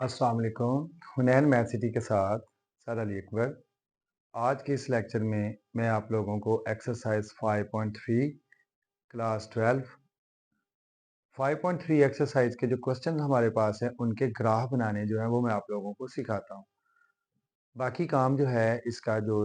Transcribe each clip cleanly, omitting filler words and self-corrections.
अस्सलाम वालेकुम। हुनैन math city के साथ सर अली अकबर। आज के इस लेक्चर में मैं आप लोगों को एक्सरसाइज 5.3 क्लास 12 5.3 एक्सरसाइज के जो क्वेश्चन हमारे पास हैं उनके ग्राफ बनाने जो हैं वो मैं आप लोगों को सिखाता हूँ। बाकी काम जो है इसका जो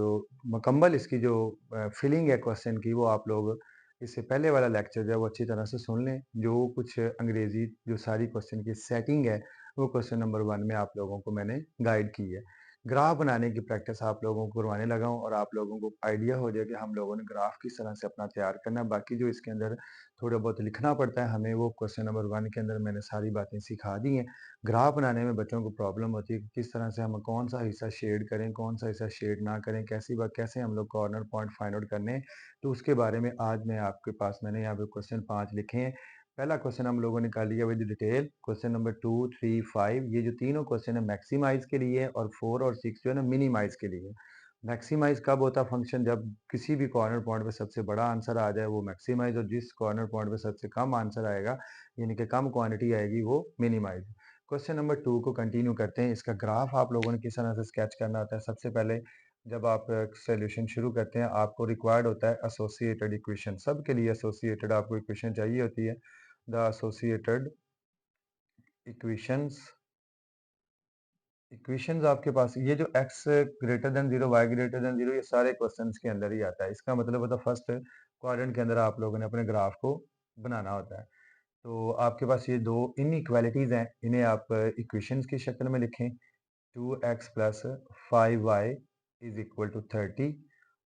मुकम्मल इसकी जो फिलिंग है क्वेश्चन की वो आप लोग इससे पहले वाला लेक्चर जो है वो अच्छी तरह से सुन लें। जो कुछ अंग्रेजी जो सारी क्वेश्चन की सेटिंग है वो क्वेश्चन नंबर 1 में आप लोगों को मैंने गाइड की है। ग्राफ बनाने की प्रैक्टिस आप लोगों को करवाने लगा हूँ और आप लोगों को आइडिया हो जाए कि हम लोगों ने ग्राफ किस तरह से अपना तैयार करना है। बाकी जो इसके अंदर थोड़ा बहुत लिखना पड़ता है हमें, वो क्वेश्चन नंबर 1 के अंदर मैंने सारी बातें सिखा दी हैं। ग्राफ बनाने में बच्चों को प्रॉब्लम होती है कि किस तरह से हम कौन सा हिस्सा शेड करें, कौन सा हिस्सा शेड ना करें, कैसे हम लोग कॉर्नर पॉइंट फाइंड आउट करने हैं। तो उसके बारे में आज मैं आपके पास मैंने यहाँ पे क्वेश्चन 5 लिखे हैं। पहला क्वेश्चन हम लोगों ने कर लिया विद डिटेल। क्वेश्चन नंबर 2, 3, 5 ये जो तीनों क्वेश्चन है मैक्सिमाइज के लिए है और 4 और 6 जो है ना मिनिमाइज के लिए है। मैक्सिमाइज कब होता है फंक्शन? जब किसी भी कॉर्नर पॉइंट पे सबसे बड़ा आंसर आ जाए वो मैक्सिमाइज, और जिस कॉर्नर पॉइंट पे सबसे कम आंसर आएगा यानी कि कम क्वांटिटी आएगी वो मिनिमाइज। क्वेश्चन नंबर 2 को कंटिन्यू करते हैं। इसका ग्राफ आप लोगों ने किस तरह से स्केच करना होता है। सबसे पहले जब आप सॉल्यूशन शुरू करते हैं आपको रिक्वायर्ड होता है एसोसिएटेड इक्वेशन। सबके लिए एसोसिएटेड आपको इक्वेशन चाहिए होती है। द एसोसिएटेड इक्वेशंस इक्वेशंस आपके पास ये जो x greater than 0, y greater than 0 ये सारे क्वेश्चंस के अंदर ही आता है। इसका मतलब होता है फर्स्ट क्वाड्रेंट के अंदर आप लोगों ने अपने ग्राफ को बनाना होता है। तो आपके पास ये दो इनइक्वालिटीज हैं, इन्हें आप इक्वेशंस की शक्ल में लिखें। 2x plus 5y is equal to 30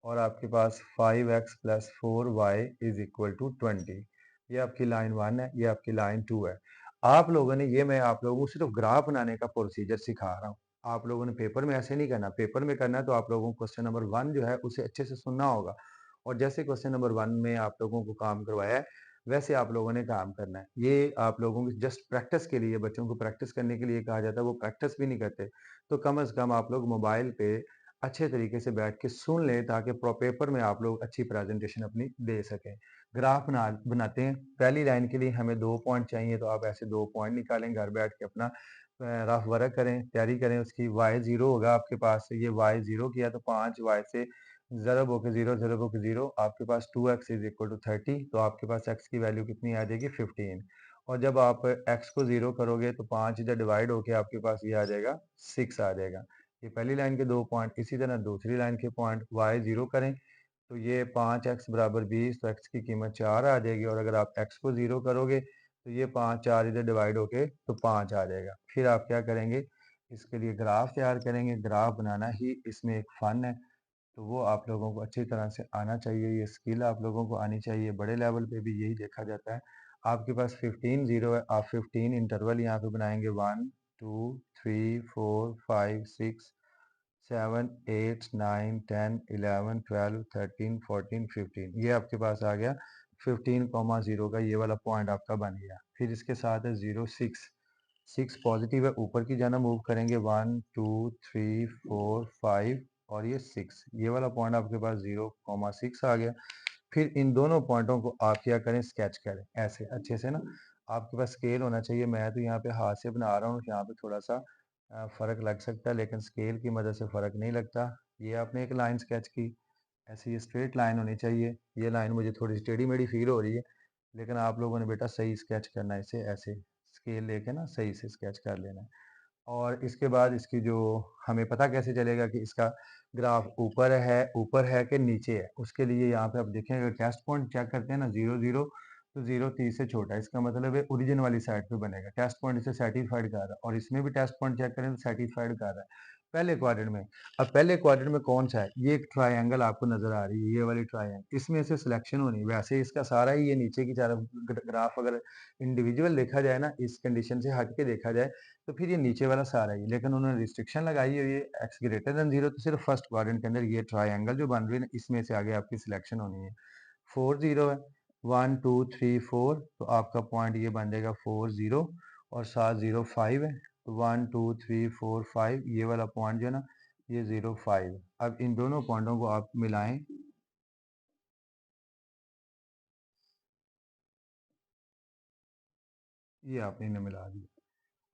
और आपके पास 5x plus 4y is equal to 20। ये आपकी लाइन 1 है, ये आपकी लाइन 2 है। आप लोगों ने ये मैं आप लोगों को सिर्फ ग्राफ बनाने का प्रोसीजर सिखा रहा हूँ। आप लोगों ने पेपर में ऐसे नहीं करना। पेपर में करना है तो आप लोगों को क्वेश्चन नंबर 1 जो है उसे अच्छे से सुनना होगा और जैसे क्वेश्चन नंबर 1 में आप लोगों को काम करवाया है वैसे आप लोगों ने काम करना है। ये आप लोगों की जस्ट प्रैक्टिस के लिए, बच्चों को प्रैक्टिस करने के लिए कहा जाता है। वो प्रैक्टिस भी नहीं करते तो कम से कम आप लोग मोबाइल पे अच्छे तरीके से बैठ के सुन लें ताकि पेपर में आप लोग अच्छी प्रेजेंटेशन अपनी दे सकें। ग्राफ बनाते हैं। पहली लाइन के लिए हमें 2 पॉइंट चाहिए तो आप ऐसे 2 पॉइंट निकालें, घर बैठ के अपना रफ वर्क करें, तैयारी करें उसकी। y 0 होगा आपके पास, ये y 0 किया तो 5y से ज़रब होके 0 ज़रब होके 0 आपके पास 2x इज इक्वल टू 30 तो आपके पास x की वैल्यू कितनी आ जाएगी 15। और जब आप x को 0 करोगे तो 5 इधर डिवाइड होके आपके पास ये आ जाएगा 6 आ जाएगा। ये पहली लाइन के 2 पॉइंट। इसी तरह दूसरी लाइन के पॉइंट y 0 करें तो ये 5x बराबर 20 तो x की कीमत 4 आ जाएगी और अगर आप x को 0 करोगे तो ये 5 4 इधर डिवाइड होके तो 5 आ जाएगा। फिर आप क्या करेंगे, इसके लिए ग्राफ तैयार करेंगे। ग्राफ बनाना ही इसमें एक फ़न है तो वो आप लोगों को अच्छी तरह से आना चाहिए। ये स्किल आप लोगों को आनी चाहिए। बड़े लेवल पे भी यही देखा जाता है। आपके पास 15 0 है, आप 15 इंटरवल यहाँ पे बनाएंगे 1 2 3 4 5 6 7 8 9 10 11 12 13 14 15। ये आपके पास आ गया 15,0 का ये वाला पॉइंट आपका बन गया। फिर इसके साथ है 0 6 6 पॉजिटिव है, ऊपर की जाना मूव करेंगे 1 2 3 4 5 और ये 6 ये वाला पॉइंट आपके पास 0,6 आ गया। फिर इन दोनों पॉइंटों को आप क्या करें, स्केच करें ऐसे अच्छे से ना। आपके पास स्केल होना चाहिए। मैं तो यहाँ पे हाथ से बना रहा हूँ, यहाँ पे थोड़ा सा फ़र्क लग सकता है लेकिन स्केल की मदद से फ़र्क नहीं लगता। ये आपने एक लाइन स्केच की, ऐसे ये स्ट्रेट लाइन होनी चाहिए। ये लाइन मुझे थोड़ी सी टेढ़ी मेढ़ी फील हो रही है लेकिन आप लोगों ने बेटा सही स्केच करना है इसे, ऐसे स्केल लेके ना सही से स्केच कर लेना है। और इसके बाद इसकी जो हमें पता कैसे चलेगा कि इसका ग्राफ ऊपर है कि नीचे है, उसके लिए यहाँ पे आप देखें अगर टेस्ट पॉइंट चेक करते हैं ना 0 0 तो 0 30 से छोटा है, इसका मतलब है ओरिजिन वाली साइड पे बनेगा। टेस्ट पॉइंट इसे सर्टिफाइड कर रहा है और इसमें भी टेस्ट पॉइंट चेक करें तो सर्टिफाइड कर रहा है पहले क्वाड्रेंट में। अब पहले क्वाड्रेंट में कौन सा है, ये एक ट्राइंगल आपको नजर आ रही है, ये वाली ट्राइंगल, इसमें से सिलेक्शन होनी है। वैसे इसका सारा ही ये नीचे की तरफ ग्राफ अगर इंडिविजुअल देखा जाए ना, इस कंडीशन से हट के देखा जाए तो फिर ये नीचे वाला सारा ही, लेकिन उन्होंने रिस्ट्रिक्शन लगाई है ये x ग्रेटर देन 0 तो सिर्फ फर्स्ट क्वाड्रेंट के अंदर ये ट्राइंगल जो बन रही है ना इसमें से आगे आपकी सिलेक्शन होनी है। 4 0 है, 1 2 3 4 तो आपका पॉइंट ये बन जाएगा 4 0 और 7 0 5 है तो 1 2 3 4 5 ये वाला पॉइंट जो है ना ये 0 5। अब इन दोनों पॉइंटों को आप मिलाएं, ये आपने इन्हें मिला दिया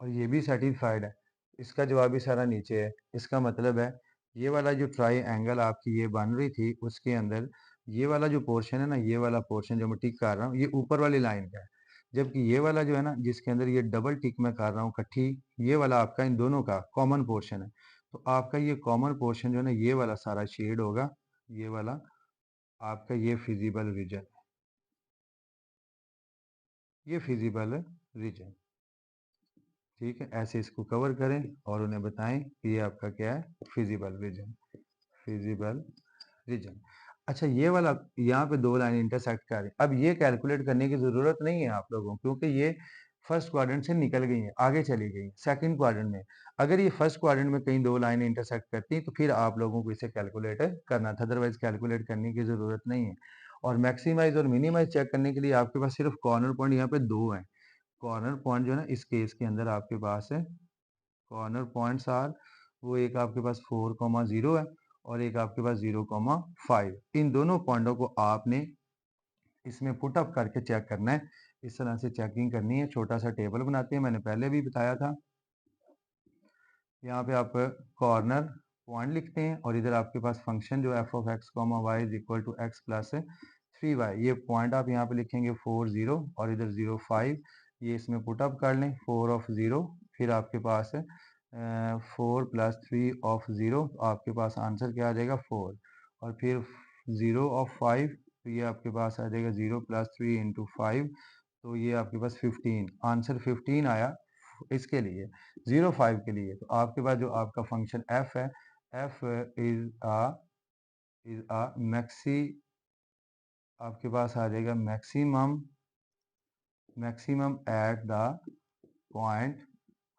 और ये भी सेटिस्फाइड है। इसका जवाब भी सारा नीचे है। इसका मतलब है ये वाला जो ट्राइएंगल आपकी ये बन रही थी उसके अंदर ये वाला जो पोर्शन है ना, ये वाला पोर्शन जो मैं टिक कर रहा हूँ ये ऊपर वाली लाइन का है, जबकि ये वाला जो है ना जिसके अंदर ये डबल टिक मैं कर रहा हूँ इकट्ठी, ये वाला आपका इन दोनों का कॉमन पोर्शन है। तो आपका ये कॉमन पोर्शन जो है ना ये वाला सारा शेड होगा, ये वाला आपका ये फिजिबल रीजन, ये फिजिबल रीजन। ठीक है, ऐसे इसको कवर करें और उन्हें बताएं कि ये आपका क्या है, फिजिबल रीजन, फिजिबल रीजन। अच्छा, ये वाला यहाँ पे दो लाइन इंटरसेक्ट कर रही हैं। अब ये कैलकुलेट करने की ज़रूरत नहीं है आप लोगों को, क्योंकि ये फर्स्ट क्वाड्रेंट से निकल गई हैं, आगे चली गई हैं सेकंड क्वाड्रेंट में। अगर ये फर्स्ट क्वाड्रेंट में कहीं दो लाइनें इंटरसेक्ट करती हैं तो फिर आप लोगों को इसे कैलकुलेट करना था, अदरवाइज कैलकुलेट करने की ज़रूरत नहीं है। और मैक्सिमाइज और मिनिमाइज चेक करने के लिए आपके पास सिर्फ कॉर्नर पॉइंट यहाँ पे दो हैं। कॉर्नर पॉइंट जो है ना इस केस के अंदर आपके पास है, कॉर्नर पॉइंट्स आर, वो एक आपके पास 4,0 है और एक आपके पास 0,5। इन दोनों पॉइंटों को आपने इसमें पुट अप करके चेक करना है। इस तरह से चेकिंग करनी है। छोटा सा टेबल बनाते हैं, मैंने पहले भी बताया था। यहाँ पे आप कॉर्नर पॉइंट लिखते हैं और इधर आपके पास फंक्शन जो F of X Y is equal to X plus 3y, ये पॉइंट आप यहाँ पे लिखेंगे 4,0 और इधर 0,5, ये इसमें पुट अप कर लें 4 ऑफ 0, फिर आपके पास है 4 प्लस 3 ऑफ 0, तो आपके पास आंसर क्या आ जाएगा 4, और फिर 0 ऑफ 5, तो ये आपके पास आ जाएगा 0 प्लस 3 इंटू 5, तो ये आपके पास 15, आंसर 15 आया इसके लिए, 0,5 के लिए। तो आपके पास जो आपका फंक्शन f है, f इज आ मैक्सी, आपके पास आ जाएगा maximum, maximum at the point,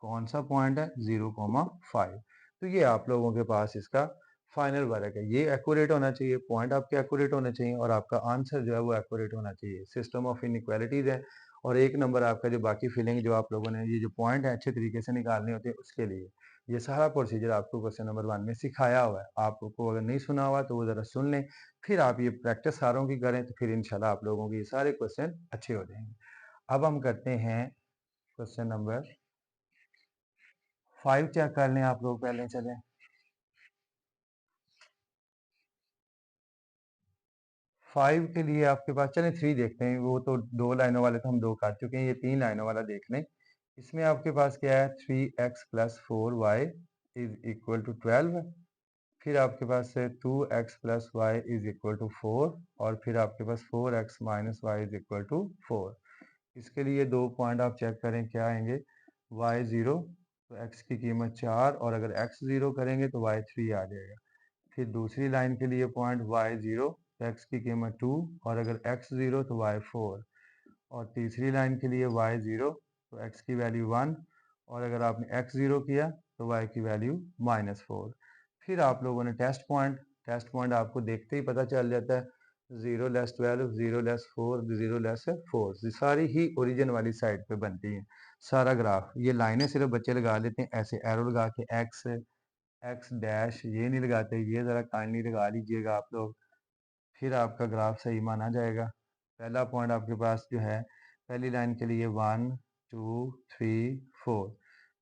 कौन सा पॉइंट है 0,5। तो ये आप लोगों के पास इसका फाइनल वर्क है। ये एक्यूरेट होना चाहिए, पॉइंट आपके एक्यूरेट होने चाहिए और आपका आंसर जो है वो एक्यूरेट होना चाहिए। सिस्टम ऑफ इनइक्वालिटीज है और एक नंबर आपका जो बाकी फिलिंग जो आप लोगों ने ये जो पॉइंट है अच्छे तरीके से निकालने होते हैं उसके लिए ये सारा प्रोसीजर आपको क्वेश्चन नंबर 1 में सिखाया हुआ है। आपको अगर नहीं सुना हुआ तो वो ज़रा सुन लें, फिर आप ये प्रैक्टिस सारों की करें तो फिर इंशाल्लाह आप लोगों के ये सारे क्वेश्चन अच्छे हो जाएंगे। अब हम करते हैं क्वेश्चन नंबर 5 चेक कर लें आप लोग पहले, चलें 5 के लिए आपके पास, चलें 3 देखते हैं, वो तो दो लाइनों वाले तो हम दो कर चुके हैं, ये 3 लाइनों वाला देख लें। इसमें आपके पास क्या है 3x plus 4y is equal to 12, फिर आपके पास है 2x plus Y is equal to 4 और फिर आपके पास 4x minus Y is equal to 4। इसके लिए दो पॉइंट आप चेक करें क्या आएंगे, y0 तो x की कीमत 4 और अगर x0 करेंगे तो y3 आ जाएगा। फिर दूसरी लाइन के लिए पॉइंट y0 तो x की कीमत 2 और अगर x0 तो y4, और तीसरी लाइन के लिए y0 तो x की वैल्यू 1 और अगर आपने x0 किया तो y की वैल्यू -4। फिर आप लोगों ने टेस्ट पॉइंट आपको देखते ही पता चल जाता है, 0 लेस 12, 0 लेस 4, 0 लेस 4, ये सारी ही ओरिजिन वाली साइड पे बनती हैं। सारा ग्राफ ये लाइनें सिर्फ बच्चे लगा लेते हैं ऐसे एरो लगा के, एक्स डैश ये नहीं लगाते, ये ज़रा काइंडली लगा लीजिएगा आप लोग, फिर आपका ग्राफ सही माना जाएगा। पहला पॉइंट आपके पास जो है पहली लाइन के लिए 1 2 3 4,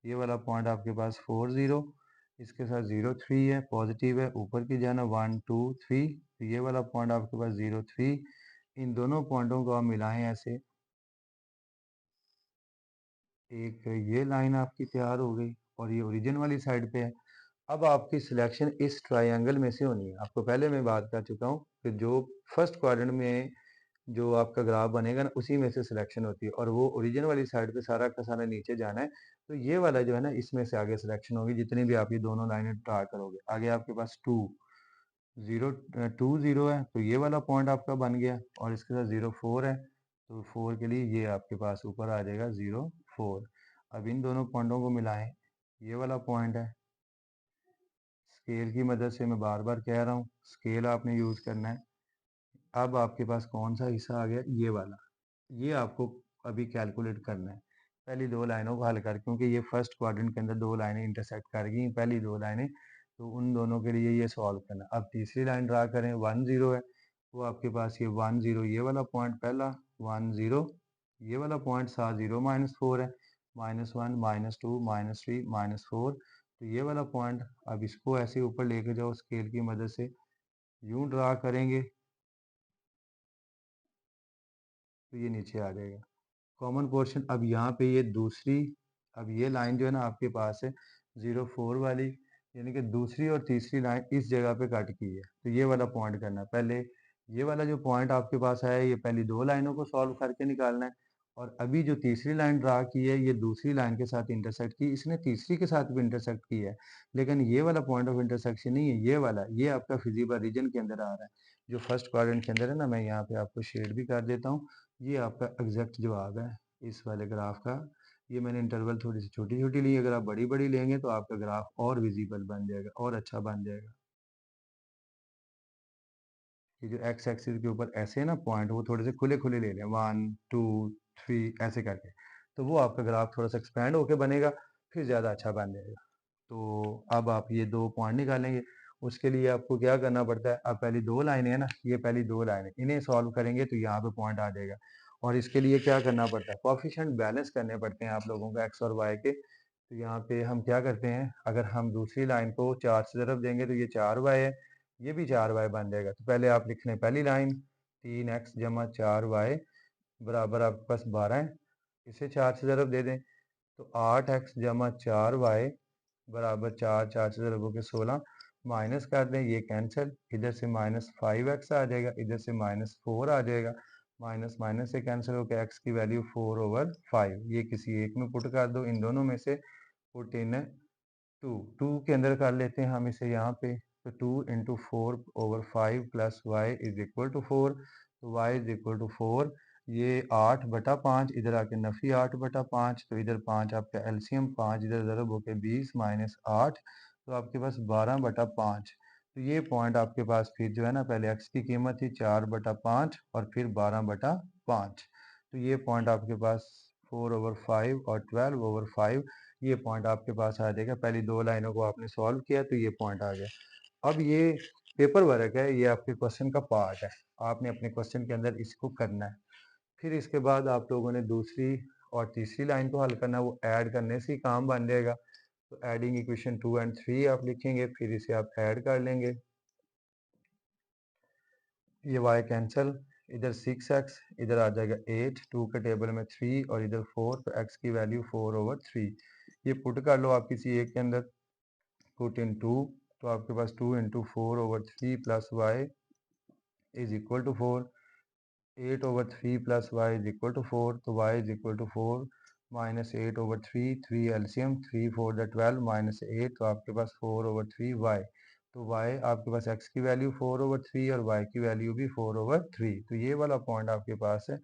ये वाला पॉइंट आपके पास 4,0, इसके साथ 0,3 है, पॉजिटिव है, ऊपर की जाना 1 2 3, तो ये वाला पॉइंट आपके पास 0,3। इन दोनों पॉइंटों को आप मिलाएं ऐसे, एक ये लाइन आपकी तैयार हो गई और ये ओरिजिन वाली साइड पे है। अब आपकी सिलेक्शन इस ट्रायंगल में से होनी है। आपको पहले मैं बात कर चुका हूँ कि जो फर्स्ट क्वाड्रेंट में जो आपका ग्राफ बनेगा ना उसी में से सिलेक्शन होती है और वो ओरिजिन वाली साइड पे सारा का सारा नीचे जाना है। तो ये वाला जो है ना इसमें से आगे सिलेक्शन होगी, जितनी भी आप ये दोनों लाइनें ड्रा करोगे। आगे आपके पास 2 0 है तो ये वाला पॉइंट आपका बन गया और इसके साथ 0 4 है तो 4 के लिए ये आपके पास ऊपर आ जाएगा 0 4। अब इन दोनों पॉइंटों को मिलाएं, ये वाला पॉइंट है, स्केल की मदद से मैं बार बार कह रहा हूँ स्केल आपने यूज़ करना है। अब आपके पास कौन सा हिस्सा आ गया, ये वाला, ये आपको अभी कैलकुलेट करना है पहली दो लाइनों को हल कर, क्योंकि ये फर्स्ट क्वाड्रेंट के अंदर दो लाइनें इंटरसेक्ट कर गई पहली दो लाइनें, तो उन दोनों के लिए ये सॉल्व करना है। अब तीसरी लाइन ड्रा करें, 1 0 है तो आपके पास ये 1 0 ये वाला पॉइंट पहला 1 0, ये वाला पॉइंट साथ 0 -4 है, -1 -2 -3 -4, तो ये वाला पॉइंट अब इसको ऐसे ऊपर लेके जाओ स्केल की मदद से, यूं ड्रा करेंगे तो ये नीचे आ जाएगा कॉमन पोर्शन। अब यहाँ पे ये दूसरी, अब ये लाइन जो है ना आपके पास है 04 वाली, यानी कि दूसरी और तीसरी लाइन इस जगह पे कट की है। तो ये वाला पॉइंट करना है पहले। ये वाला जो पॉइंट आपके पास आया है ये पहली दो लाइनों को सॉल्व करके निकालना है। और अभी जो तीसरी लाइन ड्रा की है ये दूसरी लाइन के साथ इंटरसेक्ट की, इसने तीसरी के साथ भी इंटरसेक्ट की है, लेकिन ये वाला पॉइंट ऑफ इंटरसेक्शन नहीं है, ये वाला, ये आपका फिजिबल रीजन के अंदर आ रहा है जो फर्स्ट क्वाड्रेंट के अंदर है ना। मैं यहाँ पे आपको शेड भी कर देता हूँ। ये आपका एग्जैक्ट जवाब है इस वाले ग्राफ का। ये मैंने इंटरवल थोड़ी सी छोटी छोटी ली, अगर आप बड़ी बड़ी लेंगे तो आपका ग्राफ और विजिबल बन जाएगा और अच्छा बन जाएगा। ये जो एक्स एक्सिस के ऊपर ऐसे है ना पॉइंट, वो थोड़े से खुले खुले ले लें, 1 2 3 ऐसे करके, तो वो आपका ग्राफ थोड़ा सा एक्सपैंड होके बनेगा, फिर ज़्यादा अच्छा बन जाएगा। तो अब आप ये दो पॉइंट निकालेंगे। उसके लिए आपको क्या करना पड़ता है, अब पहली दो लाइनें है ना, ये पहली दो लाइनें, इन्हें सॉल्व करेंगे तो यहाँ पे पॉइंट आ जाएगा। और इसके लिए क्या करना पड़ता है, कोएफिशिएंट बैलेंस करने पड़ते हैं आप लोगों को एक्स और वाई के। तो यहाँ पे हम क्या करते हैं, अगर हम दूसरी लाइन को 4 से ज़रब देंगे तो ये 4y है, ये भी 4y बन जाएगा। तो पहले आप लिख लें पहली लाइन, 3x जमा 4y बराबर आपके पास 12 है, इसे 4 से ज़रब दे दें तो 8x जमा 4y बराबर 4, 4 से ज़रब होकर 16, माइनस कर दें ये कैंसिल, इधर से -5x आ जाएगा, इधर से -4 आ जाएगा, माइनस माइनस से कैंसिल होकर x की वैल्यू 4/5, ये किसी एक में पुट कर दो, इन दोनों में से पुट इन 2, 2 के अंदर कर लेते हैं हम इसे यहाँ पे। तो 2 into 4/5 plus Y is equal to 4, तो y इज इक्वल टू 4। ये 8/5, इधर आके नफी 8/5, तो इधर 5 आपका एलसीएम, 5 इधर ज़रब होके 20 माइनस 8, तो आपके पास 12/5। तो ये पॉइंट आपके पास फिर जो है ना, पहले x की कीमत थी 4/5 और फिर 12/5, तो ये पॉइंट आपके पास 4/5 और 12/5, ये पॉइंट आपके पास आ जाएगा। पहली दो लाइनों को आपने सॉल्व किया तो ये पॉइंट आ गया। अब ये पेपर वर्क है, ये आपके क्वेश्चन का पार्ट है, आपने अपने क्वेश्चन के अंदर इसको करना है। फिर इसके बाद आप लोगों ने दूसरी और तीसरी लाइन को हल करना है, वो ऐड करने से ही काम बन जाएगा। तो एडिंग इक्वेशन 2 एंड 3 आप लिखेंगे, फिर इसे आप ऐड कर लेंगे, ये y कैंसिल, इधर 6x, इधर आ जाएगा 8, 2 के टेबल में 3 और इधर 4, तो x की वैल्यू 4/3। ये पुट कर लो आप किसी एक के अंदर, पुट इन 2, तो आपके पास 2 into 4/3 plus Y is equal to 4, 8/3 plus Y is equal to 4, तो y is equal to 4 minus 8/3, 3 LCM, 3 4 the 12 minus 8, तो आपके पास 4/3y। तो y आपके पास x की वैल्यू 4/3 और y की वैल्यू भी 4/3, तो ये वाला पॉइंट आपके पास है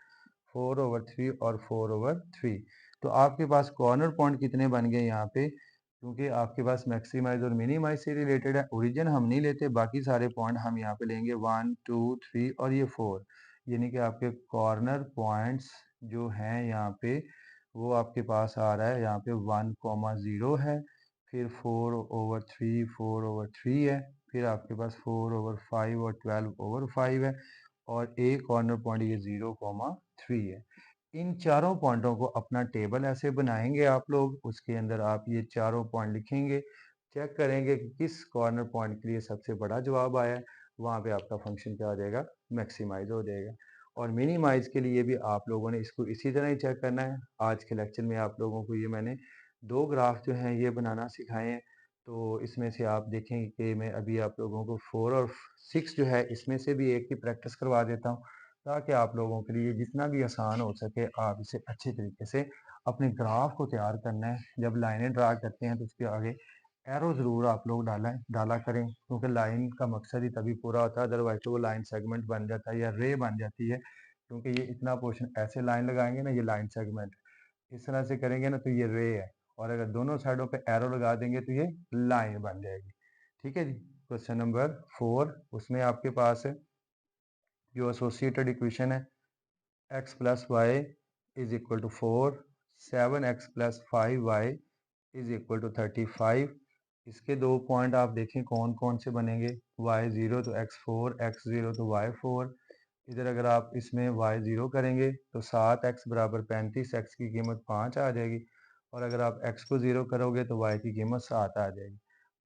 4/3 और 4/3। तो आपके पास कॉर्नर पॉइंट कितने बन गए यहाँ पे, क्योंकि आपके पास मैक्सिमाइज और मिनिमाइज से रिलेटेड है, ओरिजिन हम नहीं लेते, बाकी सारे पॉइंट हम यहाँ पे लेंगे 1 2 3 और ये 4, यानी कि आपके कॉर्नर पॉइंट्स जो हैं यहाँ पे, वो आपके पास आ रहा है यहाँ पे 1,0 है, फिर 4/3 4/3 है, फिर आपके पास 4/5 और 12/5 है, और एक कॉर्नर पॉइंट ये 0,3 है। इन चारों पॉइंटों को अपना टेबल ऐसे बनाएंगे आप लोग, उसके अंदर आप ये चारों पॉइंट लिखेंगे, चेक करेंगे कि किस कॉर्नर पॉइंट के लिए सबसे बड़ा जवाब आया है, वहाँ पे आपका फंक्शन क्या हो जाएगा, मैक्सिमाइज हो जाएगा। और मिनिमाइज के लिए भी आप लोगों ने इसको इसी तरह ही चेक करना है। आज के लेक्चर में आप लोगों को ये मैंने दो ग्राफ जो हैं ये बनाना सिखाए हैं, तो इसमें से आप देखेंगे कि मैं अभी आप लोगों को 4 और 6 जो है इसमें से भी एक की प्रैक्टिस करवा देता हूँ, ताकि आप लोगों के लिए जितना भी आसान हो सके आप इसे अच्छे तरीके से अपने ग्राफ को तैयार करना है। जब लाइनें ड्रा करते हैं तो उसके आगे एरो ज़रूर आप लोग डाला करें, क्योंकि लाइन का मकसद ही तभी पूरा होता है, अदरवाइज तो वो लाइन सेगमेंट बन जाता है या रे बन जाती है, क्योंकि ये इतना पोर्शन ऐसे लाइन लगाएंगे ना, ये लाइन सेगमेंट इस तरह से करेंगे ना तो ये रे है, और अगर दोनों साइडों पे एरो लगा देंगे तो ये लाइन बन जाएगी। ठीक है जी। क्वेश्चन नंबर 4, उसमें आपके पास है जो एसोसिएटेड इक्वेशन है, x plus Y is equal to 4, 7x plus 5y is equal to 35। इसके दो पॉइंट आप देखें कौन कौन से बनेंगे, y0 तो x4, x0 तो y4। इधर अगर आप इसमें y0 करेंगे तो 7x बराबर 35, x की कीमत 5 आ जाएगी, और अगर आप x को 0 करोगे तो y की कीमत 7 आ जाएगी।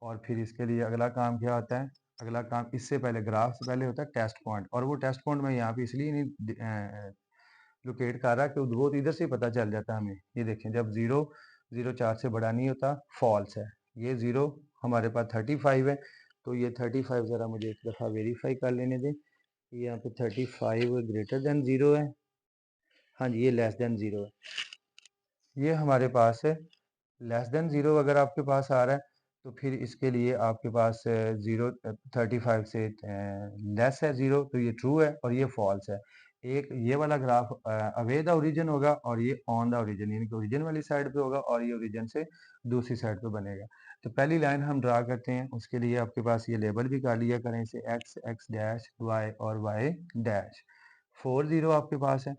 और फिर इसके लिए अगला काम क्या होता है? अगला काम इससे पहले ग्राफ से पहले होता है टेस्ट पॉइंट, और वो टेस्ट पॉइंट मैं यहाँ पे इसलिए नहीं लोकेट कर रहा कि वो तो इधर से ही पता चल जाता है हमें। ये देखें, जब 0 0 4 से बड़ा नहीं होता, फॉल्स है। ये 0 हमारे पास 35 है, तो ये 35 ज़रा मुझे एक दफ़ा वेरीफाई कर लेने दें। यहाँ पे 35 ग्रेटर देन 0 है। हाँ जी, ये लेस देन 0 है। ये हमारे पास है लेस देन 0 अगर आपके पास आ रहा है, तो फिर इसके लिए आपके पास 35 से लेस है 0, तो ये ट्रू है और ये फॉल्स है। एक ये वाला ग्राफ अवे द ओरिजिन होगा और ये ऑन द ओरिजिन, यानी कि ओरिजिन वाली साइड पे होगा और ये ओरिजिन से दूसरी साइड पे बनेगा। तो पहली लाइन हम ड्रा करते हैं, उसके लिए आपके पास ये लेबल भी कर लिया करें, इसे एक्स एक्स डैश वाई और वाई डैश। 4 0 आपके पास है,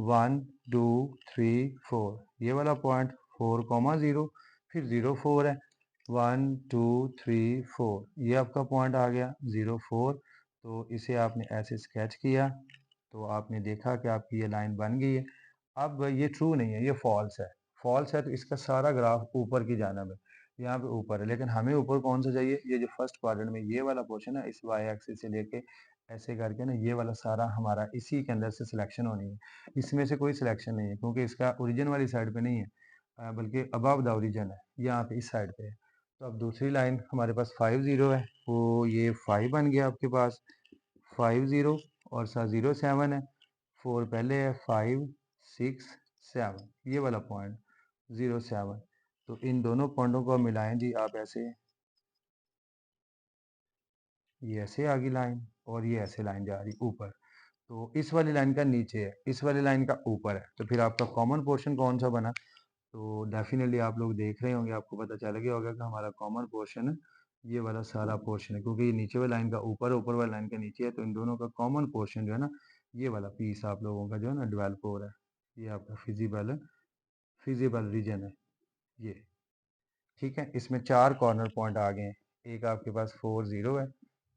1 2 3 4 ये वाला पॉइंट 4,0, फिर 0 4 है, 1 2 3 4 ये आपका पॉइंट आ गया 0 4। तो इसे आपने ऐसे स्केच किया तो आपने देखा कि आपकी ये लाइन बन गई है। अब ये ट्रू नहीं है, ये फॉल्स है। फॉल्स है तो इसका सारा ग्राफ ऊपर की जानिब है, यहाँ पे ऊपर है, लेकिन हमें ऊपर कौन सा चाहिए? ये जो फर्स्ट क्वाड्रेंट में ये वाला पोर्शन है, इस वाई एक्सिस से लेके ऐसे करके ना, ये वाला सारा हमारा इसी के अंदर से सिलेक्शन होनी है। इसमें से कोई सिलेक्शन नहीं है क्योंकि इसका ओरिजिन वाली साइड पे नहीं है, बल्कि अबव द ओरिजिन है, यहाँ पे इस साइड पे है। तो अब दूसरी लाइन हमारे पास 5 0 है, वो ये 5 बन गया आपके पास 5 0, और साथ 0 7 है, 4 पहले है, 5 6 7 ये वाला पॉइंट 0 7। तो इन दोनों पॉइंटों को मिलाएं जी आप ऐसे, ये ऐसे आगे लाइन और ये ऐसे लाइन जा रही ऊपर। तो इस वाली लाइन का नीचे है, इस वाली लाइन का ऊपर है, तो फिर आपका कॉमन पोर्शन कौन सा बना? तो डेफिनेटली आप लोग देख रहे होंगे, आपको पता चल गया होगा कि हमारा कॉमन पोर्शन ये वाला सारा पोर्शन है, क्योंकि ये नीचे वाली लाइन का ऊपर है, ऊपर वाली लाइन का नीचे है, तो इन दोनों का कॉमन पोर्शन जो है ना, ये वाला पीस आप लोगों का जो है ना डेवलप हो रहा है। ये आपका फिजिबल रीजन है ये। ठीक है, इसमें 4 कॉर्नर पॉइंट आ गए हैं। एक आपके पास 4 0 है,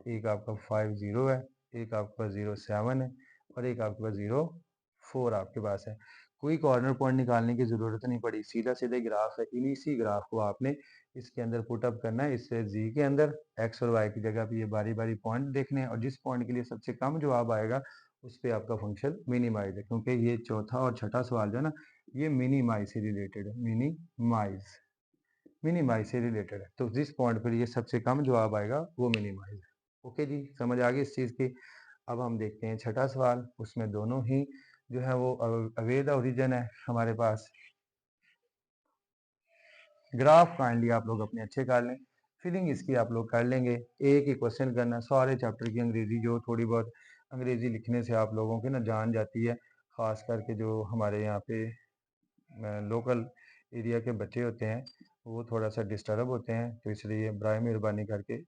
एक आपका 5 0 है, एक आपके पास 0 7 है, और एक आपके पास 0 4 आपके पास है। कोई कॉर्नर पॉइंट निकालने की ज़रूरत नहीं पड़ी, सीधा सीधा ग्राफ है। इसी ग्राफ को आपने इसके अंदर पुट अप करना है, इससे जी के अंदर एक्स और वाई की जगह पे ये बारी बारी पॉइंट देखने हैं, और जिस पॉइंट के लिए सबसे कम जवाब आएगा उस पर आपका फंक्शन मिनिमाइज है, क्योंकि ये चौथा और छठा सवाल जो है ना, ये मिनिमाइज से रिलेटेड है। मिनिमाइज से रिलेटेड है, तो जिस पॉइंट पर ये सबसे कम जवाब आएगा वो मिनिमाइज है। ओके जी, समझ आ गई इस चीज़ की। अब हम देखते हैं छठा सवाल, उसमें दोनों ही जो है वो अवे द ओरिजिन है हमारे पास। ग्राफ काइंडली आप लोग अपने अच्छे कर लें, फिलिंग इसकी आप लोग कर लेंगे। एक ही क्वेश्चन करना, सारे चैप्टर की अंग्रेजी जो थोड़ी बहुत अंग्रेजी लिखने से आप लोगों की ना जान जाती है, ख़ास करके जो हमारे यहाँ पे लोकल एरिया के बच्चे होते हैं, वो थोड़ा सा डिस्टर्ब होते हैं, तो इसलिए बराए मेहरबानी करके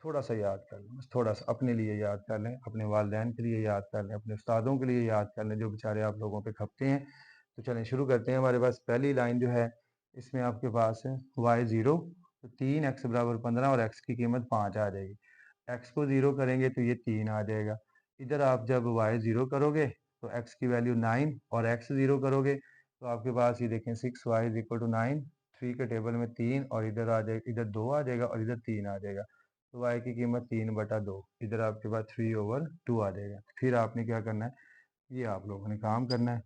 थोड़ा सा याद कर लें, बस थोड़ा सा अपने लिए याद कर लें, अपने वालिदैन के लिए याद कर लें, अपने उस्तादों के लिए याद कर लें जो बेचारे आप लोगों पे खपते हैं। तो चलें शुरू करते हैं। हमारे पास पहली लाइन जो है, इसमें आपके पास है y 0, तो 3x बराबर 15 और x की कीमत 5 आ जाएगी। x को 0 करेंगे तो ये 3 आ जाएगा। इधर आप जब y 0 करोगे तो x की वैल्यू 9, और x 0 करोगे तो आपके पास ये देखें 6y इज इक्वल टू 9, 3 के टेबल में 3, और इधर आ जाएगा, इधर 2 आ जाएगा और इधर 3 आ जाएगा। तो y की कीमत 3/2, इधर आपके पास 3/2 आ जाएगा। फिर आपने क्या करना है, ये आप लोगों ने काम करना है,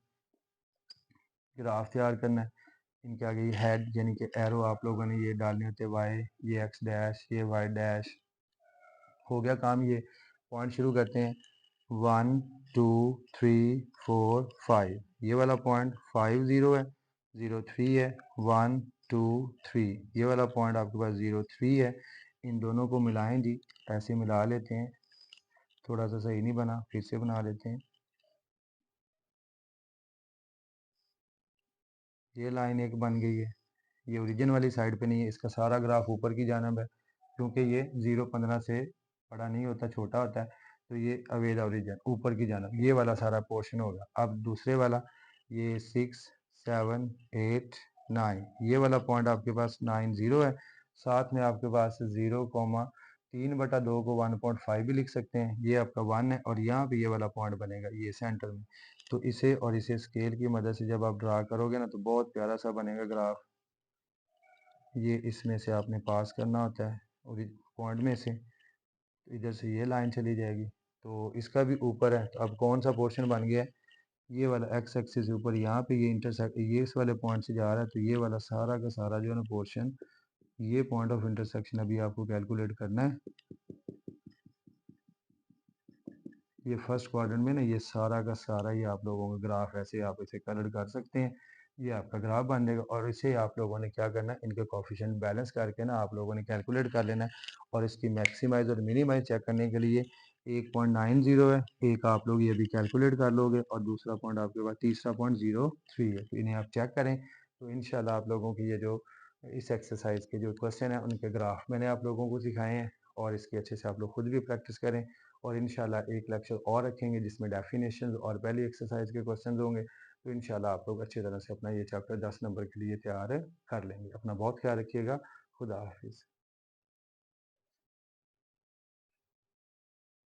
ग्राफ तैयार करना है। इनके आगे ये हेड यानी कि एरो आप लोगों ने ये डालने होते हैं, वाई ये एक्स डैश ये वाई डैश। हो गया काम, ये पॉइंट शुरू करते हैं। 1 2 3 4 5 ये वाला पॉइंट 5 0 है, 0 3 है, 1 2 3 ये वाला पॉइंट आपके पास 0 3 है। इन दोनों को मिलाएं जी, ऐसे मिला लेते हैं। थोड़ा सा सही नहीं बना, फिर से बना लेते हैं। ये लाइन एक बन गई है, ये ओरिजिन वाली साइड पे नहीं है, इसका सारा ग्राफ ऊपर की जानिब है, क्योंकि ये 0 15 से बड़ा नहीं होता, छोटा होता है। तो ये अवे द ओरिजिन ऊपर की जानिब ये वाला सारा पोर्शन होगा। अब दूसरे वाला ये 6 7 8 9 ये वाला पॉइंट आपके पास 9 0 है, साथ में आपके पास 0,3/2 को 1.5 भी लिख सकते हैं, ये आपका 1 है, और यहाँ पे ये वाला पॉइंट बनेगा ये सेंटर में। तो इसे और इसे स्केल की मदद से जब आप ड्रा करोगे ना, तो बहुत प्यारा सा बनेगा ग्राफ। ये इसमें से आपने पास करना होता है और पॉइंट में से, तो इधर से ये लाइन चली जाएगी। तो इसका भी ऊपर है, तो अब कौन सा पोर्शन बन गया है, ये वाला एक्स एक्सिस से ऊपर यहाँ पे ये इंटरसेक्ट, ये इस वाले पॉइंट से जा रहा है, तो ये वाला सारा का सारा जो है ना पोर्शन, ये पॉइंट ऑफ इंटरसेक्शन अभी आपको कैलकुलेट करना है। ये फर्स्ट क्वाड्रेंट में ना ये सारा का सारा ये आप लोगों का ग्राफ, ऐसे आप इसे कलर कर सकते हैं, ये आपका ग्राफ बन जाएगा। और इसे आप लोगों ने क्या करना है, इनके कोफिशिएंट बैलेंस करके ना आप लोगों ने कैलकुलेट कर लेना है। और इसकी मैक्सिमाइज और मिनिमाइज चेक करने के लिए 1.90 है, एक आप लोग ये भी कैलकुलेट कर लोगे, और दूसरा पॉइंट आपके पास तीसरा 0.03 है। तो इन्हें आप चेक करें, तो इंशाल्लाह आप लोगों की ये जो इस एक्सरसाइज के जो क्वेश्चन है उनके ग्राफ मैंने आप लोगों को सिखाए हैं, और इसकी अच्छे से आप लोग खुद भी प्रैक्टिस करें। और इंशाल्लाह एक लेक्चर और रखेंगे जिसमें डेफिनेशंस और पहली एक्सरसाइज के क्वेश्चंस होंगे। तो इंशाल्लाह आप लोग अच्छी तरह से अपना ये चैप्टर 10 नंबर के लिए तैयार कर लेंगे। अपना बहुत ख्याल रखिएगा। खुदा हाफिज़।